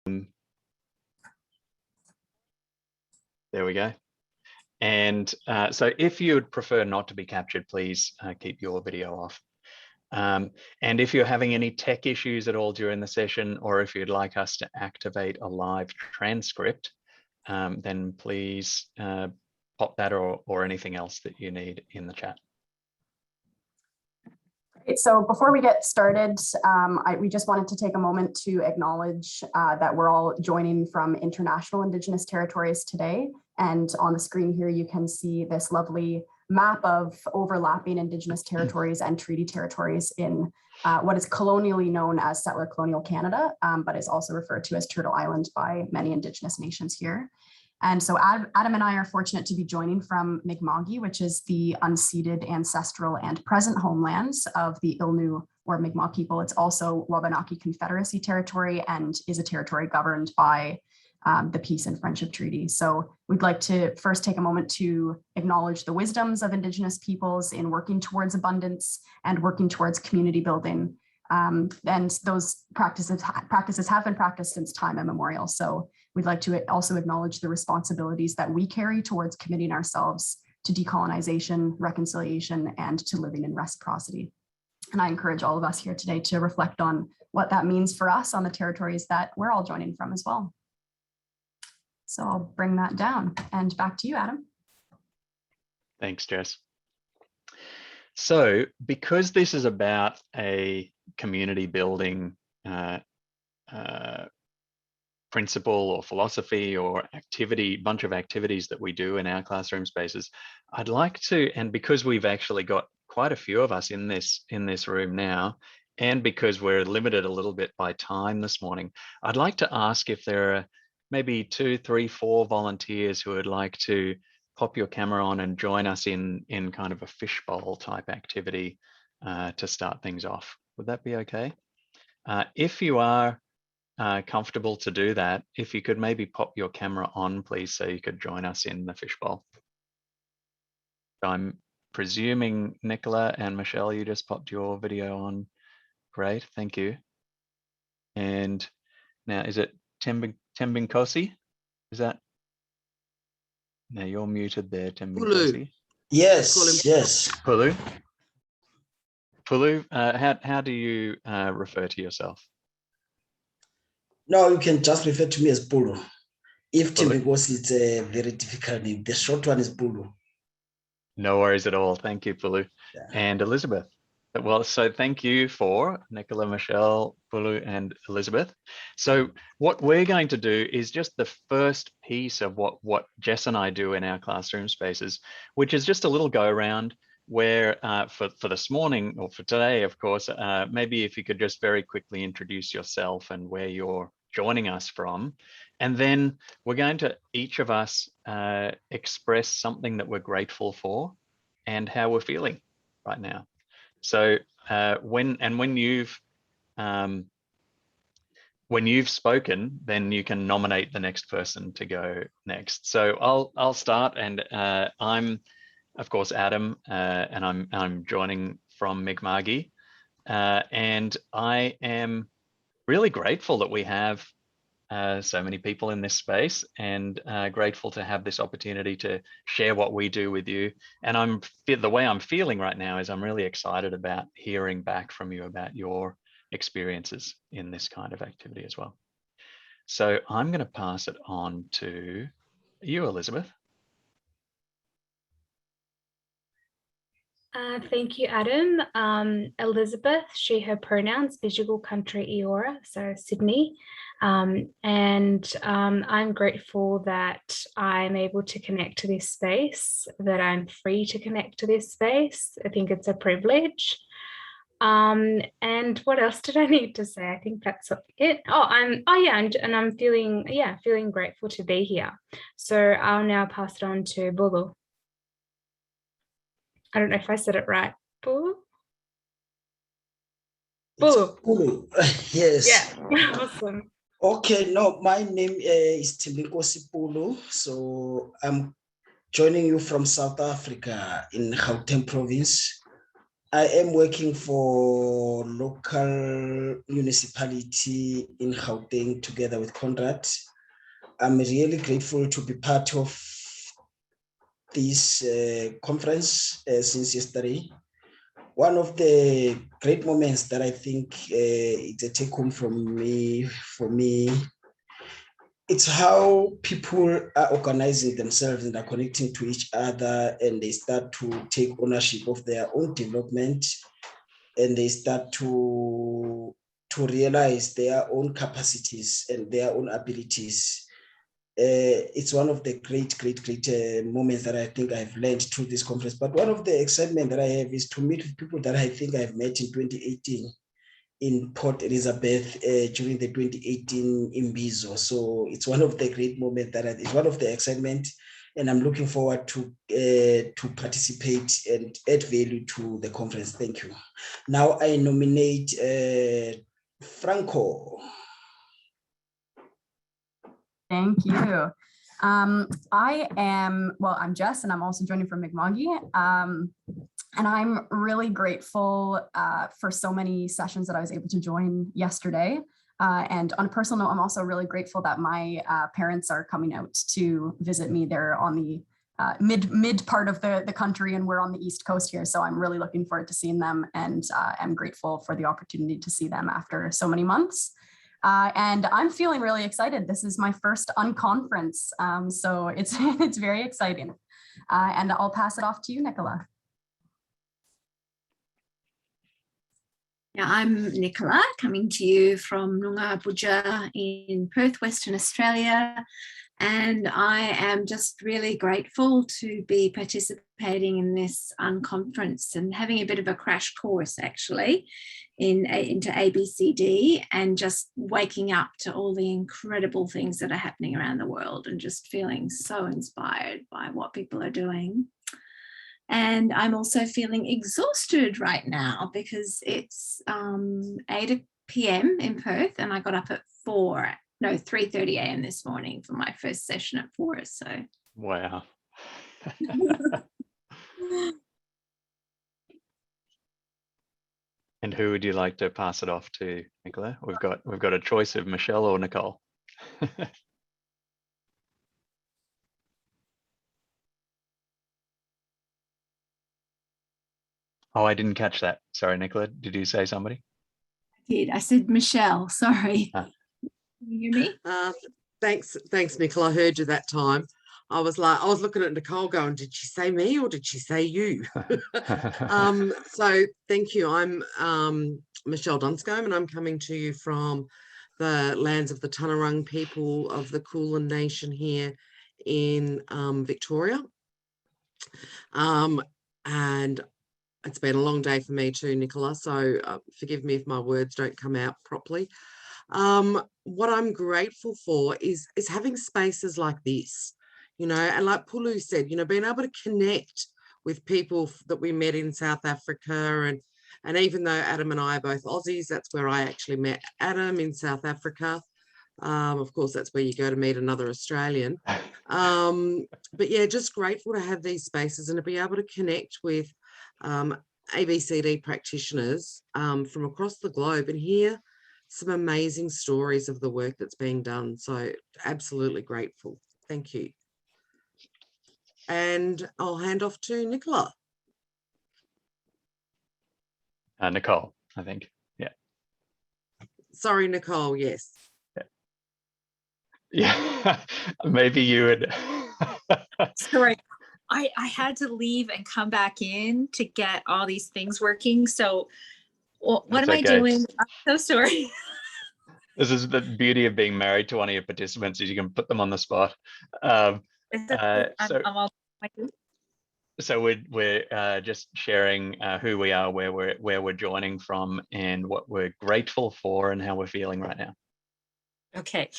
There we go. And so if you would prefer not to be captured, please keep your video off. And if you're having any tech issues at all during the session, or if you'd like us to activate a live transcript, then please pop that or anything else that you need in the chat. Great. So before we get started, we just wanted to take a moment to acknowledge that we're all joining from international Indigenous territories today. And on the screen here, you can see this lovely map of overlapping Indigenous territories and treaty territories in what is colonially known as settler colonial Canada, but is also referred to as Turtle Island by many Indigenous nations here. And so Adam and I are fortunate to be joining from Mi'kma'ki, which is the unceded ancestral and present homelands of the Ilnu or Mi'kmaq people. It's also Wabanaki Confederacy territory and is a territory governed by the Peace and Friendship Treaty. So we'd like to first take a moment to acknowledge the wisdoms of Indigenous peoples in working towards abundance and working towards community building. And those practices have been practiced since time immemorial. So we'd like to also acknowledge the responsibilities that we carry towards committing ourselves to decolonization, reconciliation, and to living in reciprocity. And I encourage all of us here today to reflect on what that means for us on the territories that we're all joining from as well. So I'll bring that down and back to you, Adam. Thanks, Jess. So because this is about a community building principle or philosophy or activity, bunch of activities that we do in our classroom spaces, I'd like to, and because we've actually got quite a few of us in this room now, and because we're limited a little bit by time this morning, I'd like to ask if there are maybe 2, 3, 4 volunteers who would like to pop your camera on and join us in kind of a fishbowl type activity to start things off. Would that be okay? If you are comfortable to do that, if you could maybe pop your camera on, please, so you could join us in the fishbowl. I'm presuming Nicola and Michelle, you just popped your video on. Great, thank you. And now, is it Tembinkosi? Is that? No, you're muted there, Tembinkosi. Yes, yes. Pulu? Pulu, how do you refer to yourself? No, you can just refer to me as Pulu. If Tembinkosi, it's a very difficult name. The short one is Pulu. No worries at all. Thank you, Pulu. Yeah. And Elizabeth. Well, so thank you for Nicola, Michelle, Pulu, and Elizabeth. So what we're going to do is just the first piece of what Jess and I do in our classroom spaces, which is just a little go around where for this morning or for today, of course, maybe if you could just very quickly introduce yourself and where you're joining us from. And then we're going to each of us express something that we're grateful for and how we're feeling right now. So when you've spoken, then you can nominate the next person to go next. So I'll start, and I'm of course Adam, and I'm joining from Mi'kma'ki, and I am really grateful that we have so many people in this space, and grateful to have this opportunity to share what we do with you. And the way I'm feeling right now is I'm really excited about hearing back from you about your experiences in this kind of activity as well. So I'm going to pass it on to you, Elizabeth. Thank you, Adam. Elizabeth, she, her pronouns, Visual Country Eora, so Sydney. And I'm grateful that I'm able to connect to this space, that I'm free to connect to this space. I think it's a privilege. And what else did I need to say? I think that's it. I'm feeling grateful to be here. So I'll now pass it on to Bulu. I don't know if I said it right. Bulu? Bulu. Bulu. Yes. Yeah, awesome. Okay, no, my name is Tembinkosi Bulu. So I'm joining you from South Africa in Gauteng province. I am working for local municipality in Gauteng together with Conrad. I'm really grateful to be part of this conference since yesterday. One of the great moments that I think it's a take home for me, it's how people are organizing themselves and are connecting to each other, and they start to take ownership of their own development, and they start to realize their own capacities and their own abilities. It's one of the great moments that I think I've learned through this conference. But one of the excitement that I have is to meet with people that I think I've met in 2018 in Port Elizabeth during the 2018 Imbizo. So it's one of the great moments that it's one of the excitement, and I'm looking forward to participate and add value to the conference. Thank you. Now I nominate Franco. Thank you. I'm Jess, and I'm also joining from Mi'kma'ki. And I'm really grateful for so many sessions that I was able to join yesterday. And on a personal note, I'm also really grateful that my parents are coming out to visit me. They're on the mid part of the country, and we're on the East Coast here. So I'm really looking forward to seeing them, and I'm grateful for the opportunity to see them after so many months. And I'm feeling really excited. This is my first unconference, so it's very exciting. And I'll pass it off to you, Nicola. Yeah, I'm Nicola, coming to you from Noongar Budja in Perth, Western Australia. And I am just really grateful to be participating in this unconference and having a bit of a crash course, actually, into ABCD, and just waking up to all the incredible things that are happening around the world, and just feeling so inspired by what people are doing. And I'm also feeling exhausted right now because it's 8 p.m. in Perth, and I got up at 3:30 a.m. this morning for my first session at 4. So wow. And who would you like to pass it off to, Nicola? We've got a choice of Michelle or Nicole. Oh, I didn't catch that. Sorry, Nicola. Did you say somebody? I did. I said Michelle. Sorry. Can you hear me? Thanks, Nicola. I heard you that time. I was looking at Nicole going, did she say me or did she say you? So thank you. I'm Michelle Dunscombe, and I'm coming to you from the lands of the Tanarung people of the Kulin Nation here in Victoria. And it's been a long day for me too, Nicola, so forgive me if my words don't come out properly. What I'm grateful for is having spaces like this, and like Pulu said, being able to connect with people that we met in South Africa, and even though Adam and I are both Aussies, that's where I actually met Adam, in South Africa. Of course, that's where you go to meet another Australian. But yeah, just grateful to have these spaces and to be able to connect with ABCD practitioners from across the globe and hear some amazing stories of the work that's being done. So absolutely grateful. Thank you. And I'll hand off to Nicola. Nicole, I think. Yeah. Sorry, Nicole. Yes. Yeah. Maybe you would. Sorry. I had to leave and come back in to get all these things working. So what am I doing? I'm so sorry. This is the beauty of being married to one of your participants, is you can put them on the spot. So we're just sharing who we are, where we're joining from, and what we're grateful for, and how we're feeling right now. Okay,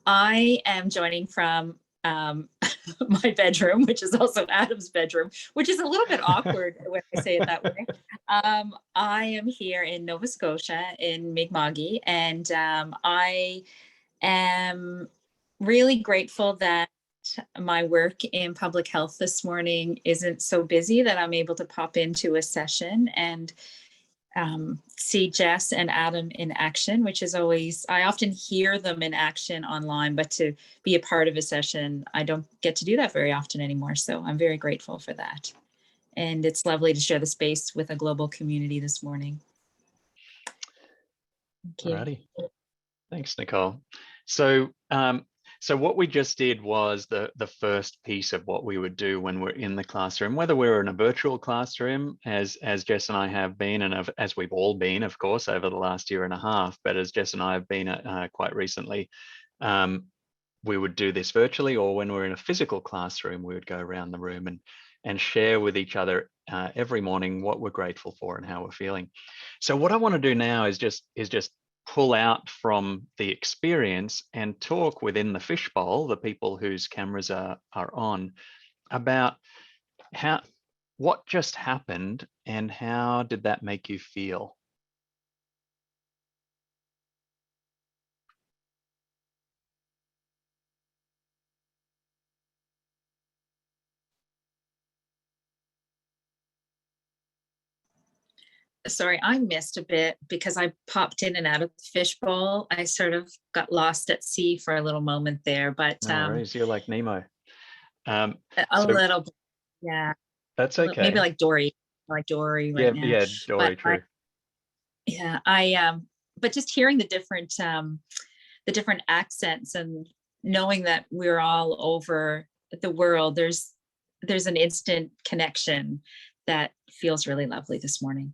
I am joining from my bedroom, which is also Adam's bedroom, which is a little bit awkward when I say it that way. I am here in Nova Scotia in Mi'kma'ki, and I am really grateful that my work in public health this morning isn't so busy that I'm able to pop into a session and see Jess and Adam in action, which is always, I often hear them in action online, but to be a part of a session, I don't get to do that very often anymore. So I'm very grateful for that. And it's lovely to share the space with a global community this morning. Thank you. Alrighty. Thanks, Nicole. So, so what we just did was the first piece of what we would do when we're in the classroom, whether we're in a virtual classroom, as Jess and I have been, and as we've all been, of course, over the last year and a half, but as Jess and I have been quite recently, we would do this virtually, or when we're in a physical classroom, we would go around the room and share with each other every morning what we're grateful for and how we're feeling. So what I want to do now is just pull out from the experience and talk within the fishbowl, the people whose cameras are on, about what just happened and how did that make you feel? Sorry, I missed a bit because I popped in and out of the fishbowl. I sort of got lost at sea for a little moment there, but No worries, you're like Nemo. a little bit, yeah. That's okay. Maybe like Dory right now. Yeah, Dory, true. But just hearing the different accents and knowing that we're all over the world, there's an instant connection that feels really lovely this morning.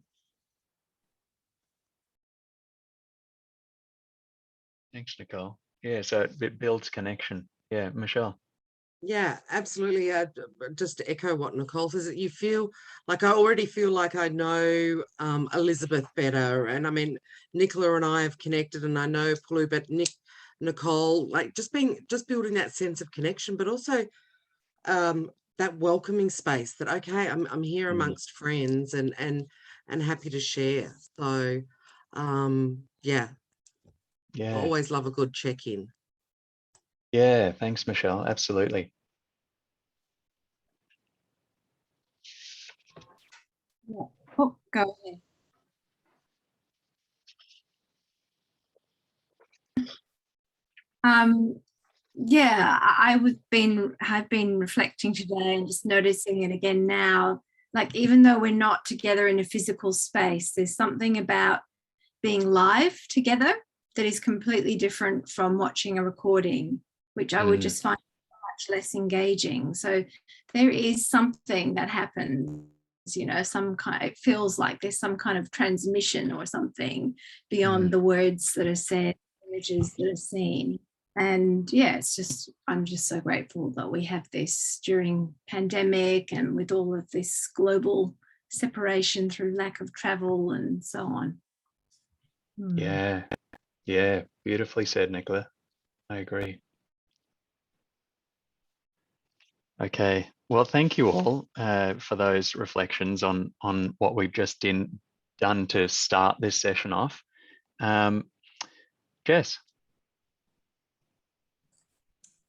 Thanks, Nicole. Yeah, so it builds connection. Yeah, Michelle. Yeah, absolutely. Just to echo what Nicole says, you feel like, I already feel like I know Elizabeth better. And I mean, Nicola and I have connected, and I know Pulu, but Nicole, like just building that sense of connection, but also that welcoming space that, okay, I'm here amongst friends and happy to share. So yeah. I always love a good check-in. Yeah, thanks, Michelle. Absolutely. Oh, go ahead. Yeah, have been reflecting today and just noticing it again now. Like, even though we're not together in a physical space, there's something about being live together that is completely different from watching a recording, which I would just find much less engaging. So there is something that happens, you know, it feels like there's some kind of transmission or something beyond the words that are said, images that are seen. And yeah, I'm just so grateful that we have this during pandemic and with all of this global separation through lack of travel and so on. Yeah, beautifully said, Nicola. I agree. Okay, well, thank you all for those reflections on what we've just done to start this session off. Jess.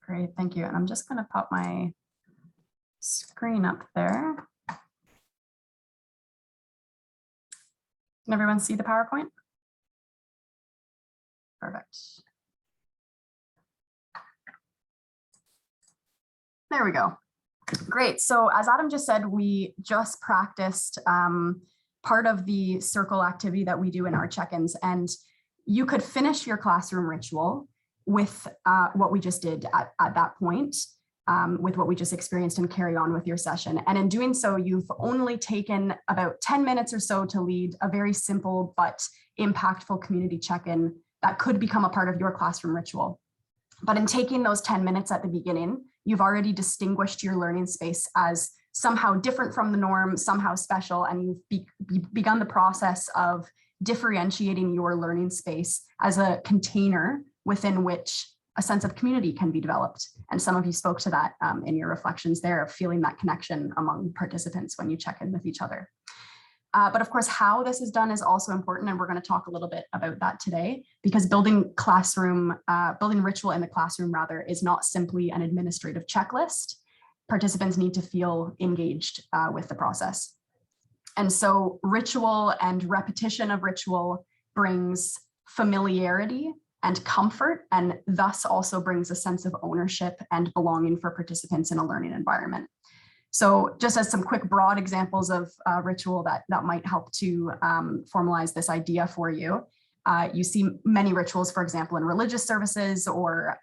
Great, thank you. And I'm just going to pop my screen up there. Can everyone see the PowerPoint? Perfect. There we go. Great. So as Adam just said, we just practiced part of the circle activity that we do in our check-ins, and you could finish your classroom ritual with what we just did at that point, with what we just experienced, and carry on with your session. And in doing so, you've only taken about 10 minutes or so to lead a very simple but impactful community check-in that could become a part of your classroom ritual. But in taking those 10 minutes at the beginning, you've already distinguished your learning space as somehow different from the norm, somehow special, and you've begun the process of differentiating your learning space as a container within which a sense of community can be developed. And some of you spoke to that in your reflections there, of feeling that connection among participants when you check in with each other. But of course, how this is done is also important, and we're going to talk a little bit about that today, because building ritual in the classroom rather is not simply an administrative checklist. Participants need to feel engaged with the process. And so ritual and repetition of ritual brings familiarity and comfort, and thus also brings a sense of ownership and belonging for participants in a learning environment. So just as some quick broad examples of ritual that might help to formalize this idea for you, you see many rituals, for example, in religious services, or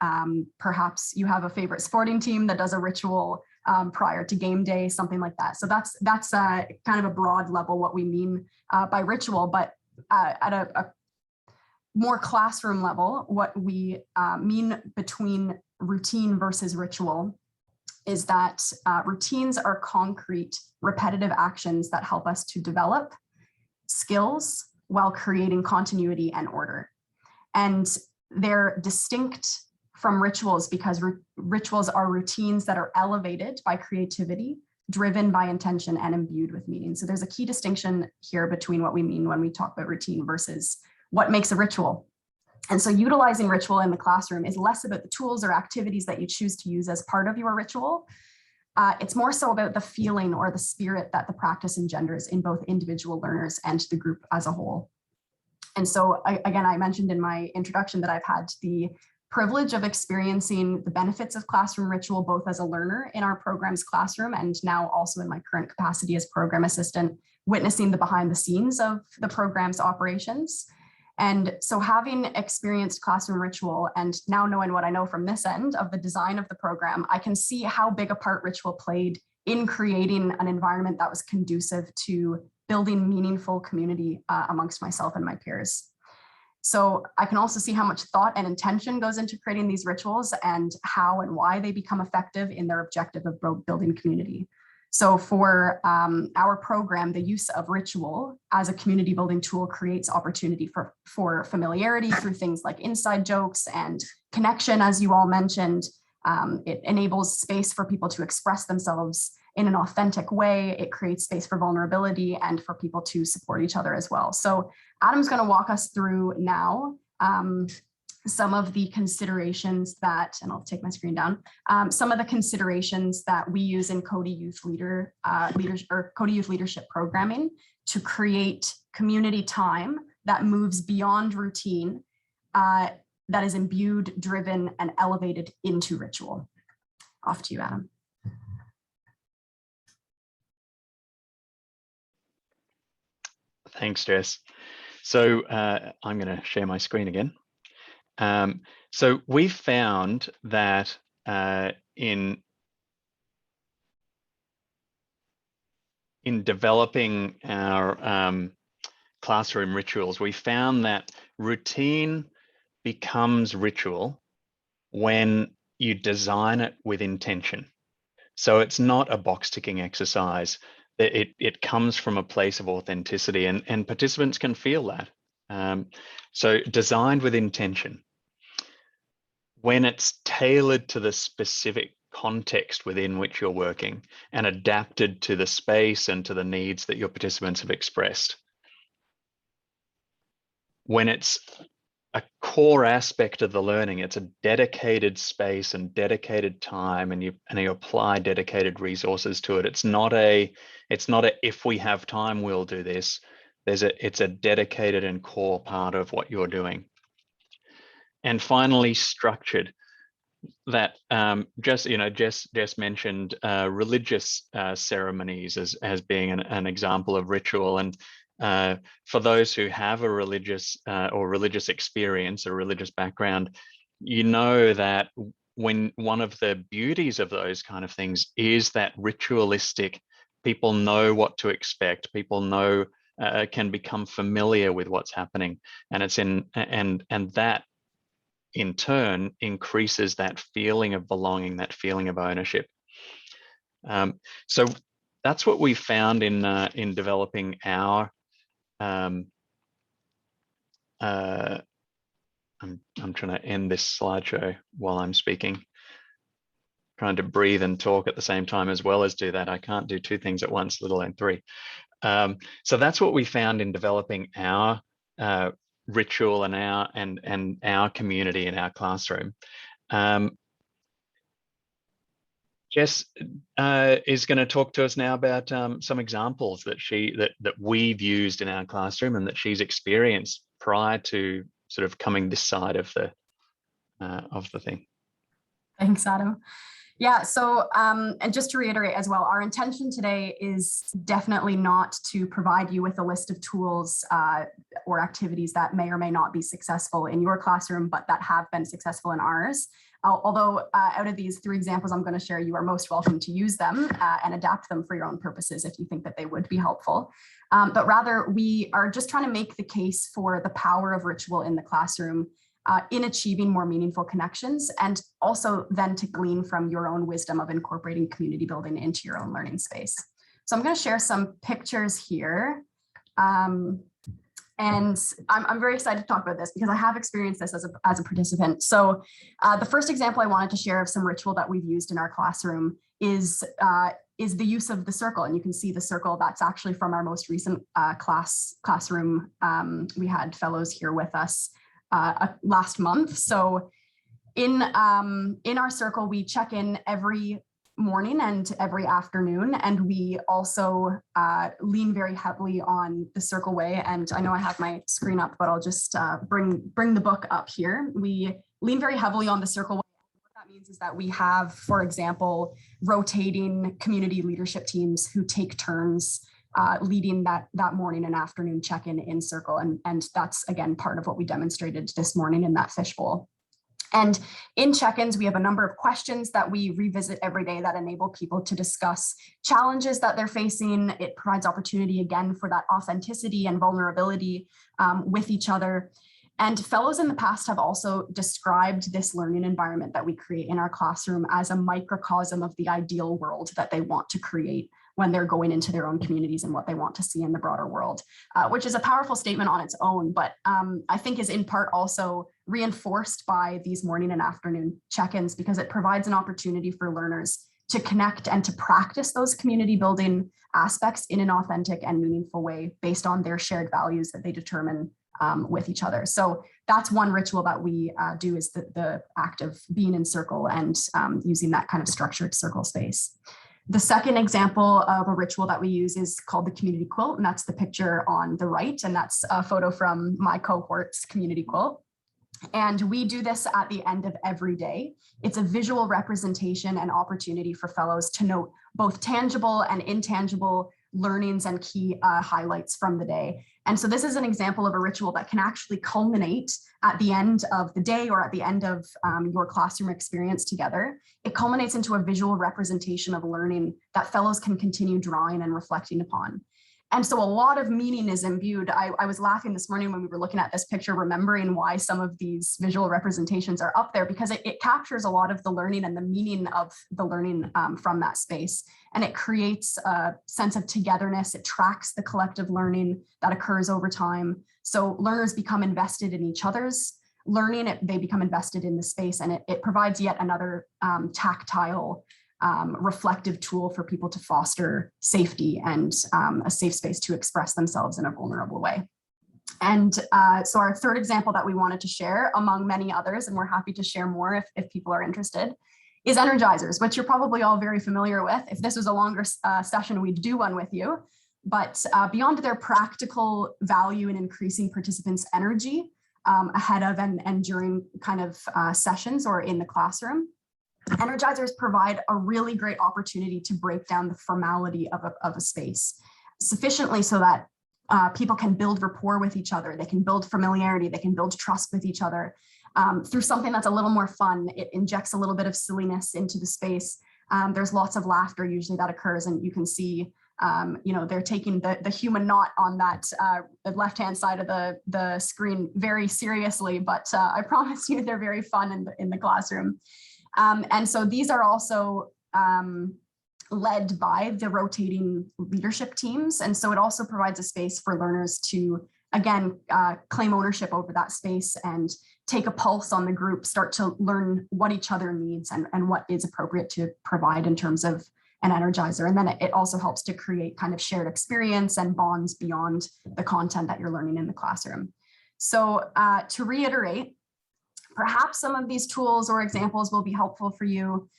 perhaps you have a favorite sporting team that does a ritual prior to game day, something like that. So that's kind of a broad level what we mean by ritual, but at a more classroom level, what we mean between routine versus ritual is that routines are concrete, repetitive actions that help us to develop skills while creating continuity and order. And they're distinct from rituals because rituals are routines that are elevated by creativity, driven by intention, and imbued with meaning. So there's a key distinction here between what we mean when we talk about routine versus what makes a ritual. And so utilizing ritual in the classroom is less about the tools or activities that you choose to use as part of your ritual. It's more so about the feeling or the spirit that the practice engenders in both individual learners and the group as a whole. And so again, I mentioned in my introduction that I've had the privilege of experiencing the benefits of classroom ritual, both as a learner in our program's classroom and now also in my current capacity as program assistant, witnessing the behind the scenes of the program's operations. And so having experienced classroom ritual and now knowing what I know from this end of the design of the program, I can see how big a part ritual played in creating an environment that was conducive to building meaningful community amongst myself and my peers. So I can also see how much thought and intention goes into creating these rituals and how and why they become effective in their objective of building community. So for our program, the use of ritual as a community building tool creates opportunity for familiarity through things like inside jokes and connection, as you all mentioned. It enables space for people to express themselves in an authentic way. It creates space for vulnerability and for people to support each other as well. So Adam's going to walk us through now some of the considerations that, and I'll take my screen down, some of the considerations that we use in Coady Youth Coady Youth Leadership Programming to create community time that moves beyond routine, that is imbued, driven, and elevated into ritual. Off to you, Adam. Thanks, Jess. So I'm going to share my screen again. So we found that in developing our classroom rituals, we found that routine becomes ritual when you design it with intention. So it's not a box ticking exercise. It comes from a place of authenticity, and participants can feel that. So designed with intention. When it's tailored to the specific context within which you're working and adapted to the space and to the needs that your participants have expressed. When it's a core aspect of the learning, it's a dedicated space and dedicated time, and you apply dedicated resources to it. It's not a if we have time we'll do this. It's a dedicated and core part of what you're doing. And finally, structured. That Jess mentioned religious ceremonies as being an example of ritual, and for those who have a religious experience, a religious background, you know that when one of the beauties of those kind of things is that ritualistic, people know what to expect, people know can become familiar with what's happening, and it's and that in turn increases that feeling of belonging, that feeling of ownership. So that's what we found in developing our I'm trying to end this slideshow while I'm speaking, trying to breathe and talk at the same time as well as do that. I can't do two things at once, let alone three. So that's what we found in developing our ritual and our community in our classroom. Jess is going to talk to us now about some examples that we've used in our classroom and that she's experienced prior to sort of coming this side of the thing. Thanks, Adam. Yeah, so and just to reiterate as well, our intention today is definitely not to provide you with a list of tools or activities that may or may not be successful in your classroom, but that have been successful in ours. Although out of these 3 examples I'm going to share, you are most welcome to use them and adapt them for your own purposes if you think that they would be helpful. But rather, we are just trying to make the case for the power of ritual in the classroom in achieving more meaningful connections, and also then to glean from your own wisdom of incorporating community building into your own learning space. So I'm going to share some pictures here. And I'm very excited to talk about this because I have experienced this as a participant. So the first example I wanted to share of some ritual that we've used in our classroom is the use of the circle. And you can see the circle, that's actually from our most recent classroom. We had fellows here with us last month. So in our circle, we check in every morning and every afternoon, and we also lean very heavily on the circle way. And I know I have my screen up, but I'll just bring the book up here. We lean very heavily on the circle way. What that means is that we have, for example, rotating community leadership teams who take turns leading that morning and afternoon check-in in circle. And that's, again, part of what we demonstrated this morning in that fishbowl. And in check-ins, we have a number of questions that we revisit every day that enable people to discuss challenges that they're facing. It provides opportunity, again, for that authenticity and vulnerability with each other. And fellows in the past have also described this learning environment that we create in our classroom as a microcosm of the ideal world that they want to create when they're going into their own communities and what they want to see in the broader world, which is a powerful statement on its own, but I think is in part also reinforced by these morning and afternoon check-ins, because it provides an opportunity for learners to connect and to practice those community building aspects in an authentic and meaningful way based on their shared values that they determine with each other. So that's one ritual that we do, is the act of being in circle and using that kind of structured circle space. The second example of a ritual that we use is called the Community Quilt, and that's the picture on the right, and that's a photo from my cohort's Community Quilt. And we do this at the end of every day. It's a visual representation and opportunity for fellows to note both tangible and intangible learnings and key highlights from the day. And so this is an example of a ritual that can actually culminate at the end of the day or at the end of your classroom experience together. It culminates into a visual representation of learning that fellows can continue drawing and reflecting upon. And so a lot of meaning is imbued. I was laughing this morning when we were looking at this picture, remembering why some of these visual representations are up there, because it captures a lot of the learning and the meaning of the learning from that space. And it creates a sense of togetherness. It tracks the collective learning that occurs over time. So learners become invested in each other's learning, they become invested in the space, and it provides yet another tactile reflective tool for people to foster safety and a safe space to express themselves in a vulnerable way. And so our third example that we wanted to share, among many others, and we're happy to share more if people are interested, is energizers, which you're probably all very familiar with. If this was a longer session, we'd do one with you. But beyond their practical value in increasing participants' energy ahead of and during kind of sessions or in the classroom, energizers provide a really great opportunity to break down the formality of a space sufficiently so that people can build rapport with each other. They can build familiarity. They can build trust with each other through something that's a little more fun. It injects a little bit of silliness into the space. There's lots of laughter usually that occurs, and you can see they're taking the human knot on that left-hand side of the screen very seriously, but I promise you they're very fun in the classroom. And so these are also led by the rotating leadership teams. And so it also provides a space for learners to, again, claim ownership over that space and take a pulse on the group, start to learn what each other needs and what is appropriate to provide in terms of an energizer. And then it also helps to create kind of shared experience and bonds beyond the content that you're learning in the classroom. So to reiterate, perhaps some of these tools or examples will be helpful for you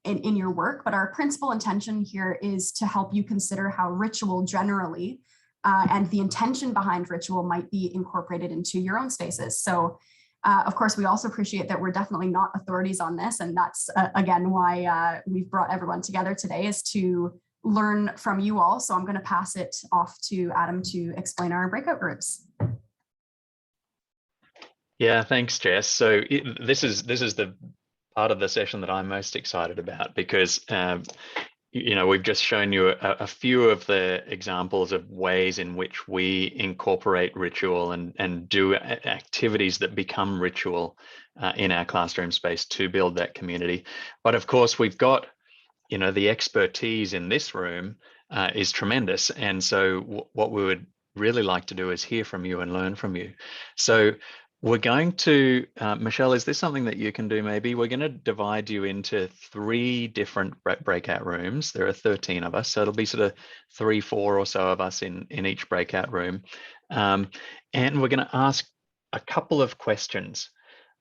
in your work, but our principal intention here is to help you consider how ritual generally and the intention behind ritual might be incorporated into your own spaces. So of course, we also appreciate that we're definitely not authorities on this. And that's, again, why we've brought everyone together today, is to learn from you all. So I'm going to pass it off to Adam to explain our breakout groups. Yeah, thanks, Jess. So this is the part of the session that I'm most excited about, because you know, we've just shown you a few of the examples of ways in which we incorporate ritual and do activities that become ritual in our classroom space to build that community. But of course, we've got, you know, the expertise in this room is tremendous. And so what we would really like to do is hear from you and learn from you. So we're going to, Michelle, is this something that you can do maybe? We're going to divide you into 3 different breakout rooms. There are 13 of us, so it'll be sort of 3, 4 or so of us in each breakout room. And we're going to ask a couple of questions.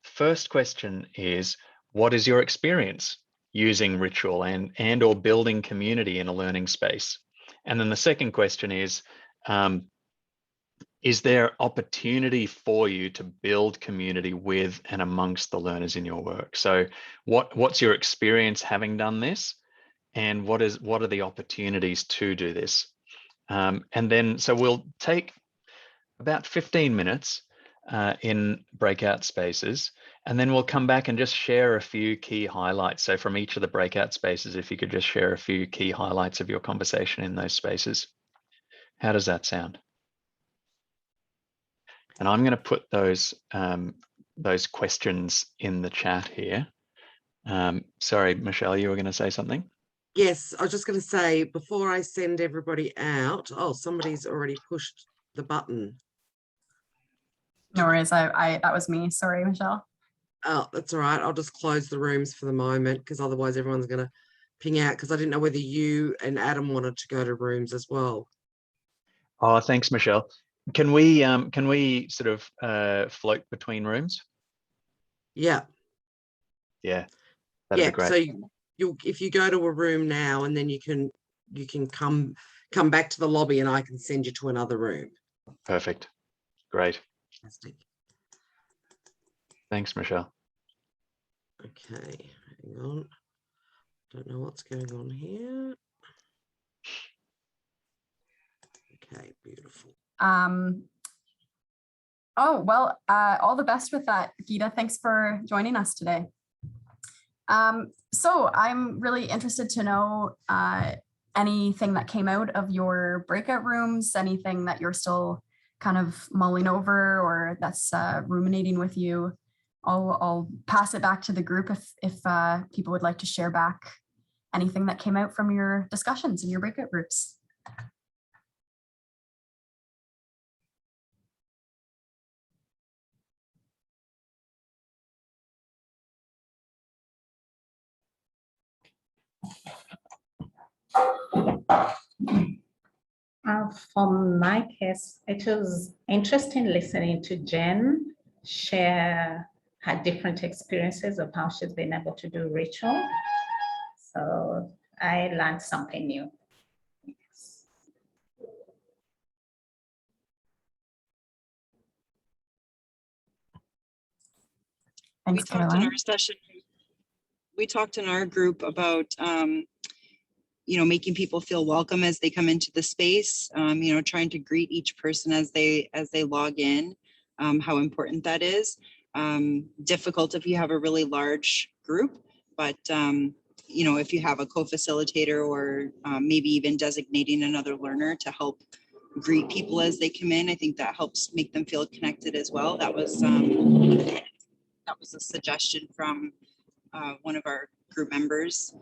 First question is, what is your experience using ritual and or building community in a learning space? And then the second question is there opportunity for you to build community with and amongst the learners in your work? So what's your experience having done this? And what are the opportunities to do this? And then, so we'll take about 15 minutes in breakout spaces, and then we'll come back and just share a few key highlights. So from each of the breakout spaces, if you could just share a few key highlights of your conversation in those spaces. How does that sound? And I'm going to put those questions in the chat here. Sorry, Michelle, you were going to say something? Yes, I was just going to say, before I send everybody out, oh, somebody's already pushed the button. No worries, that was me. Sorry, Michelle. Oh, that's all right. I'll just close the rooms for the moment, because otherwise everyone's going to ping out, because I didn't know whether you and Adam wanted to go to rooms as well. Oh, thanks, Michelle. Can we sort of float between rooms? Yeah. Yeah, that'd be great. So if you go to a room now, and then you can come back to the lobby, and I can send you to another room. Perfect. Great. Fantastic. Thanks, Michelle. Okay, hang on. Don't know what's going on here. Okay, beautiful. Oh, well, all the best with that, Geeta. Thanks for joining us today. So I'm really interested to know anything that came out of your breakout rooms, anything that you're still kind of mulling over or that's ruminating with you. I'll pass it back to the group if people would like to share back anything that came out from your discussions in your breakout groups. For my case, it was interesting listening to Jen share her different experiences of how she's been able to do ritual. So I learned something new. Yes. Thanks, Caroline. In our session, we talked in our group about making people feel welcome as they come into the space, trying to greet each person as they log in, how important that is. Difficult if you have a really large group, but if you have a co-facilitator or maybe even designating another learner to help greet people as they come in, I think that helps make them feel connected as well. That was a suggestion from one of our group members.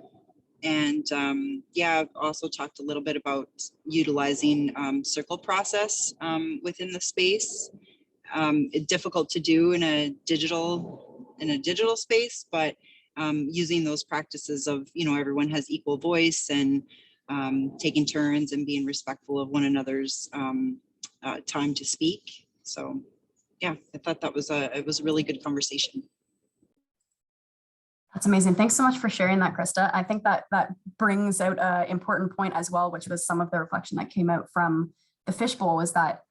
And I've also talked a little bit about utilizing circle process within the space. It's difficult to do in a digital space, but using those practices of, everyone has equal voice and taking turns and being respectful of one another's time to speak. So yeah, I thought it was a really good conversation. That's amazing. Thanks so much for sharing that, Krista. I think that brings out an important point as well, which was some of the reflection that came out from the fishbowl, is that,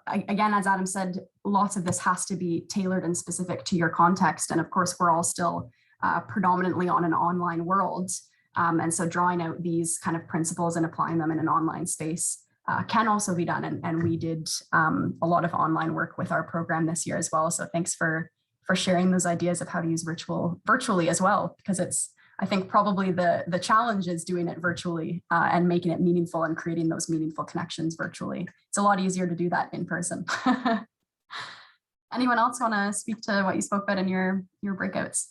again, as Adam said, lots of this has to be tailored and specific to your context. And of course, we're all still predominantly on an online world. And so drawing out these kind of principles and applying them in an online space can also be done. And we did a lot of online work with our program this year as well. So thanks for sharing those ideas of how to use ritual virtually as well, because I think probably the challenge is doing it virtually and making it meaningful and creating those meaningful connections virtually. It's a lot easier to do that in person. Anyone else want to speak to what you spoke about in your breakouts?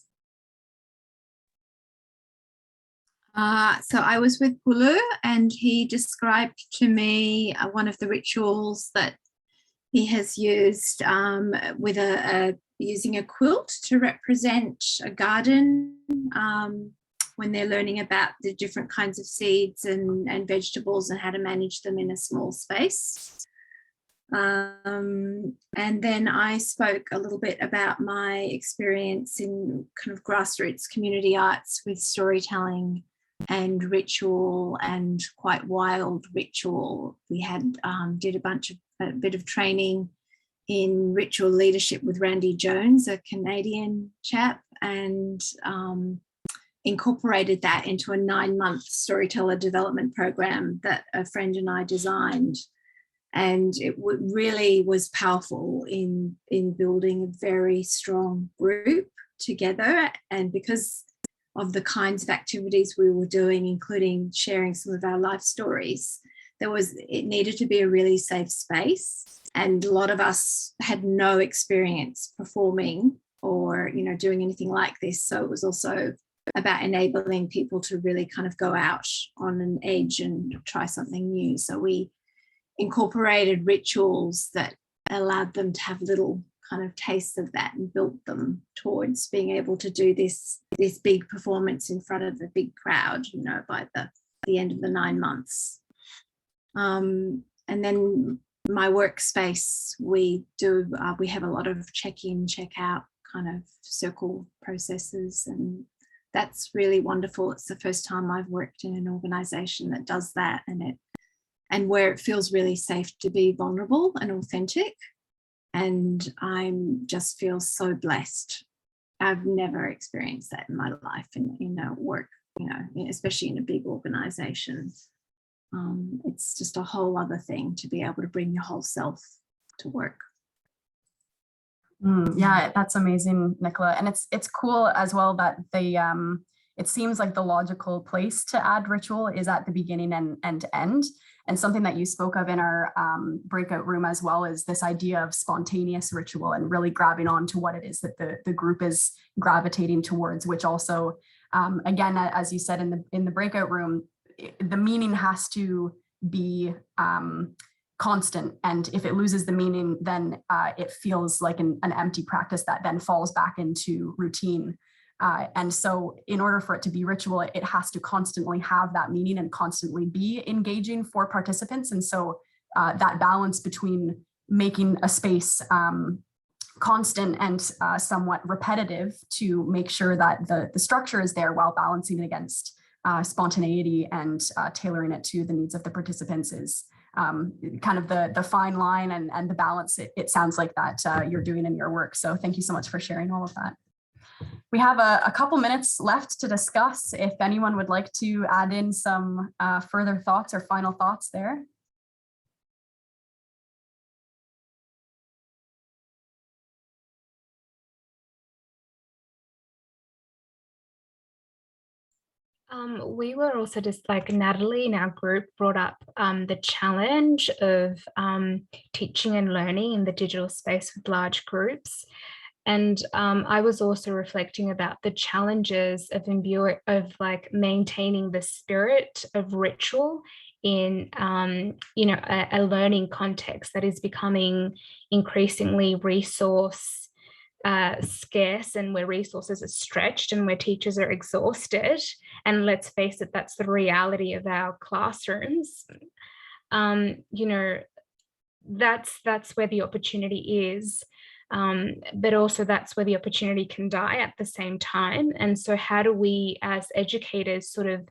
So I was with Pulu, and he described to me one of the rituals that he has used with using a quilt to represent a garden when they're learning about the different kinds of seeds and vegetables and how to manage them in a small space. And then I spoke a little bit about my experience in kind of grassroots community arts with storytelling and ritual, and quite wild ritual. We had did a bit of training in ritual leadership with Randy Jones, a Canadian chap, and incorporated that into a 9-month storyteller development program that a friend and I designed. And it really was powerful in building a very strong group together. And because of the kinds of activities we were doing, including sharing some of our life stories, it needed to be a really safe space. And a lot of us had no experience performing or, doing anything like this. So it was also about enabling people to really kind of go out on an edge and try something new. So we incorporated rituals that allowed them to have little kind of tastes of that and built them towards being able to do this big performance in front of a big crowd, by the end of the 9 months. And then my workspace, we have a lot of check-in, check-out kind of circle processes, and that's really wonderful. It's the first time I've worked in an organization that does that, and where it feels really safe to be vulnerable and authentic. And I just feel so blessed. I've never experienced that in my life in work, especially in a big organization. It's just a whole other thing to be able to bring your whole self to work. Yeah, that's amazing, Nicola. And it's cool as well that it seems like the logical place to add ritual is at the beginning and end. And something that you spoke of in our breakout room as well is this idea of spontaneous ritual and really grabbing on to what it is that the group is gravitating towards, which also, again, as you said in the breakout room, the meaning has to be constant. And if it loses the meaning, then it feels like an empty practice that then falls back into routine. And so in order for it to be ritual, it has to constantly have that meaning and constantly be engaging for participants. And so that balance between making a space constant and somewhat repetitive to make sure that the structure is there while balancing it against spontaneity and tailoring it to the needs of the participants is kind of the fine line and the balance it sounds like that you're doing in your work. So thank you so much for sharing all of that. We have a couple minutes left to discuss if anyone would like to add in some further thoughts or final thoughts there. We were also just like Natalie in our group brought up the challenge of teaching and learning in the digital space with large groups. And I was also reflecting about the challenges of maintaining the spirit of ritual in a learning context that is becoming increasingly resource scarce and where resources are stretched and where teachers are exhausted. And let's face it, that's the reality of our classrooms. You know, that's where the opportunity is. But also that's where the opportunity can die at the same time. And so how do we as educators sort of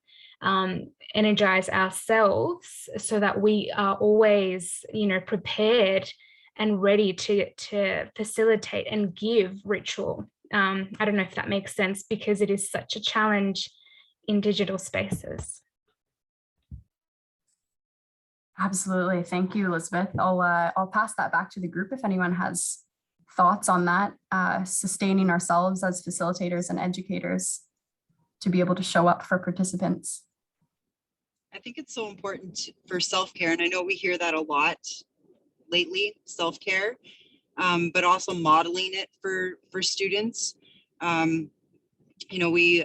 energize ourselves so that we are always, you know, prepared and ready to facilitate and give ritual. I don't know if that makes sense, because it is such a challenge in digital spaces. Absolutely. Thank you, Elizabeth. I'll pass that back to the group if anyone has thoughts on that, sustaining ourselves as facilitators and educators to be able to show up for participants. I think it's so important for self-care, and I know we hear that a lot lately, self-care, but also modeling it for students. You know,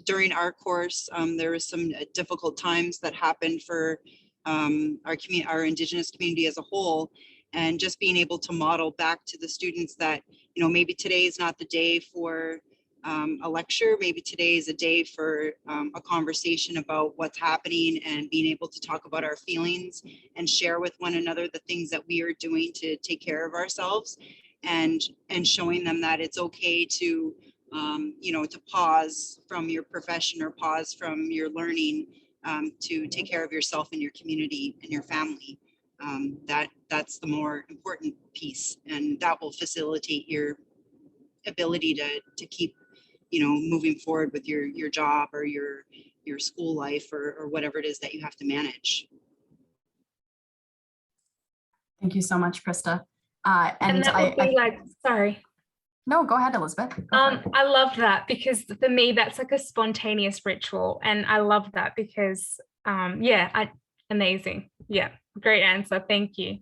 during our course, there was some difficult times that happened for our Indigenous community as a whole, and just being able to model back to the students that, you know, maybe today is not the day for a lecture, maybe today is a day for a conversation about what's happening, and being able to talk about our feelings and share with one another the things that we are doing to take care of ourselves, and showing them that it's okay to you know, to pause from your profession or pause from your learning to take care of yourself and your community and your family. That's the more important piece, and that will facilitate your ability to keep, you know, moving forward with your job or your school life or whatever it is that you have to manage. Thank you so much, Krista. And that would be like, sorry. No, go ahead, Elizabeth. I love that, because for me, that's like a spontaneous ritual. And I love that because, yeah, amazing. Yeah, great answer. Thank you.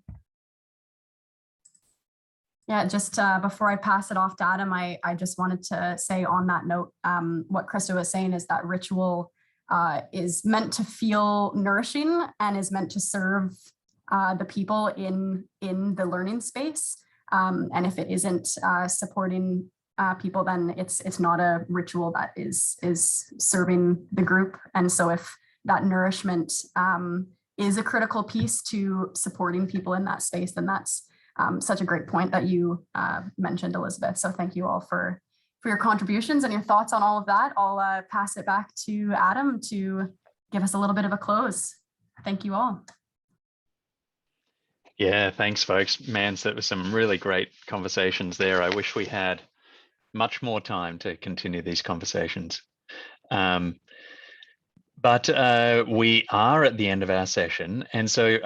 Yeah, just before I pass it off to Adam, I just wanted to say on that note, what Krista was saying is that ritual is meant to feel nourishing and is meant to serve the people in the learning space. And if it isn't supporting people, then it's not a ritual that is serving the group. And so if that nourishment is a critical piece to supporting people in that space, then that's such a great point that you mentioned, Elizabeth. So thank you all for your contributions and your thoughts on all of that. I'll pass it back to Adam to give us a little bit of a close. Thank you all. Yeah, thanks, folks. Man, so that was some really great conversations there. I wish we had much more time to continue these conversations. But we are at the end of our session. And so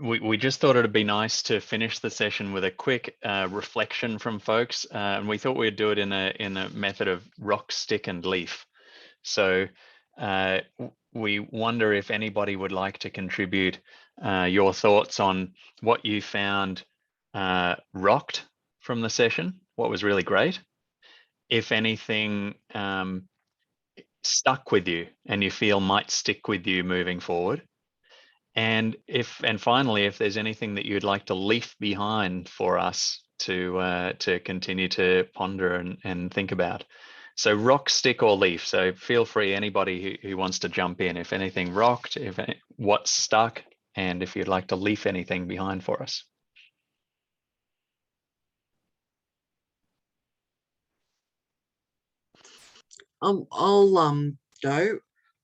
we just thought it'd be nice to finish the session with a quick reflection from folks. And we thought we'd do it in a method of rock, stick, and leaf. So we wonder if anybody would like to contribute your thoughts on what you found rocked from the session, what was really great. If anything stuck with you and you feel might stick with you moving forward. And finally, if there's anything that you'd like to leave behind for us to continue to ponder and think about. So rock, stick, or leaf. So feel free, anybody who wants to jump in. If anything rocked, what's stuck, and if you'd like to leave anything behind for us. I'll go.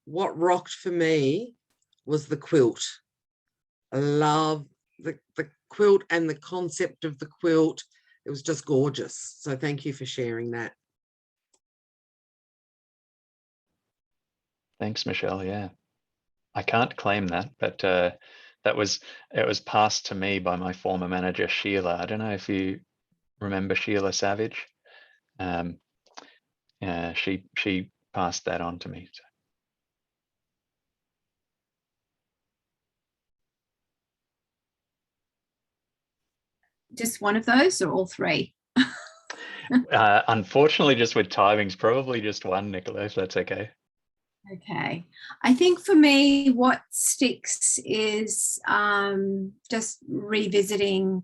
What rocked for me was the quilt. I love the quilt and the concept of the quilt. It was just gorgeous. So thank you for sharing that. Thanks, Michelle. Yeah, I can't claim that, but it was passed to me by my former manager, Sheila. I don't know if you remember Sheila Savage. She passed that on to me. Just one of those or all three? Unfortunately, just with timings, probably just one, Nicola, if that's okay. Okay. I think for me, what sticks is just revisiting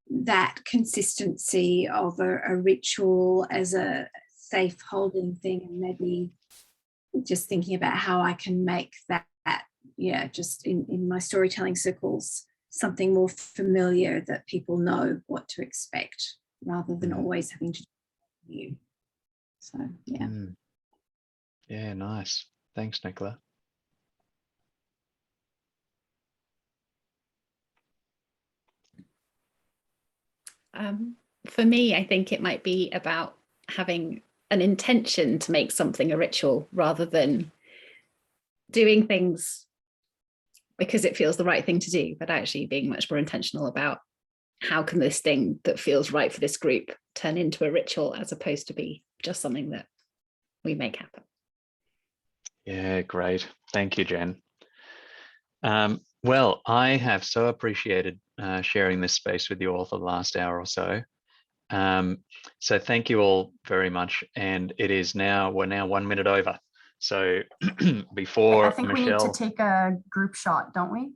that consistency of a ritual as a safe holding thing, and maybe just thinking about how I can make that yeah, just in my storytelling circles, something more familiar that people know what to expect rather than always having to do new. So yeah. Yeah, nice. Thanks, Nicola. For me, I think it might be about having an intention to make something a ritual rather than doing things because it feels the right thing to do, but actually being much more intentional about how can this thing that feels right for this group turn into a ritual as opposed to be just something that we make happen. Yeah, great. Thank you, Jen. Well, I have so appreciated sharing this space with you all for the last hour or so. So thank you all very much. And it is now, we're now 1 minute over. So before I think Michelle, we need to take a group shot, don't we?